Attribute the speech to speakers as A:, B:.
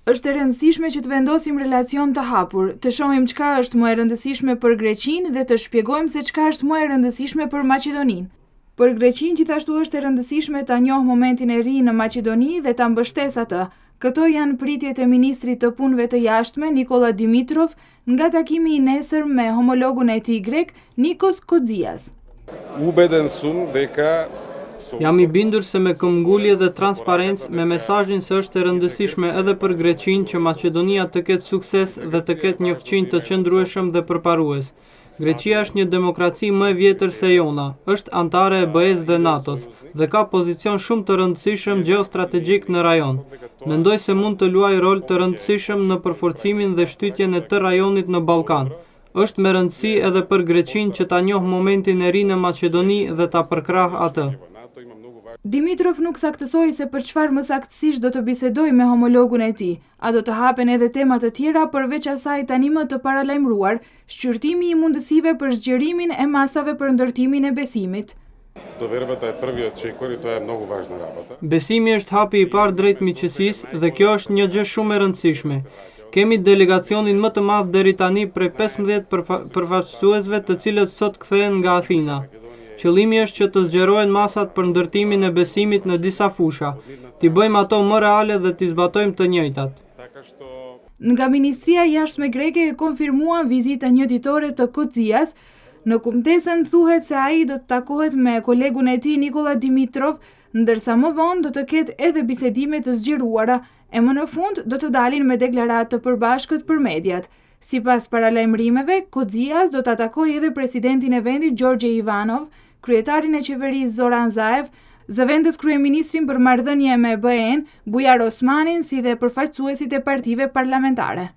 A: Është e rëndësishme që të vendosim relacion të hapur, të shohim çka është më e rëndësishme për Greqinë dhe të shpjegojmë se çka është më e rëndësishme për Maqedoninë. Për Greqinë gjithashtu është e rëndësishme ta njohë momentin e ri në Maqedoni dhe ta mbështesë atë. Këto janë pritjet e ministrit të punëve të jashtme Nikola Dimitrov nga takimi i nesër me homologun e tij grek Nikos Kodzias.
B: Ubeden sum дека
C: Jam i bindur se me këmbgulje dhe transparencë, me mesazhin se është e rëndësishme edhe për Greqinë që Maqedonia të ketë sukses dhe të ketë një fqinj të qëndrueshëm dhe përparues. Greqia është një demokraci më e vjetër se jona, është antare e BE-s dhe NATO-s dhe ka pozicion shumë të rëndësishëm gjeostrategjik në rajon. Mendoj se mund të luajë rol të rëndësishëm në përforcimin dhe shtytjen e të rajonit në Ballkan. Është me rëndësi edhe për Greqinë që ta njohë momentin e ri në Maqedoni dhe ta përkrahë atë.
A: Dimitrov nuk saktësoi se për çfarë më saktësisht do të bisedoj me homologun e tij. A do të hapen edhe tema të tjera përveç asaj tani më të paralajmëruar, shqyrtimi i mundësive për zgjerimin e masave për ndërtimin e besimit.
B: Довербата е првиот чекор и тоа е многу важна работа.
C: Besimi është hapi i parë drejt miqësisë dhe kjo është një gjë shumë e rëndësishme. Kemi delegacionin më të madh deri tani prej 15 përfaqësuesve të cilët sot kthehen nga Athina. Qëllimi është që të zgjerohen masat për ndërtimin e besimit në disa fusha, t'i bëjmë ato më reale dhe t'i zbatojmë të njëjtat.
A: Nga Ministria e Jashtme greke e konfirmuan vizitën një ditore të Kodzias. Në kumtesën thuhet se ai do të takohet me kolegun e tij Nikola Dimitrov, ndërsa më vonë do të ketë edhe bisedime të zgjeruara e më në fund do të dalin me deklaratë të përbashkët për mediat. Sipas paralajmërimeve, Kodzias do të atakojë edhe presidentin e vendit Gjorgje Ivanov, kryetarin e qeverisë Zoran Zaev, zëvendës kryeministrin për marrëdhënie me BE-n, Bujar Osmanin, si dhe përfaqësuesit e partive parlamentare.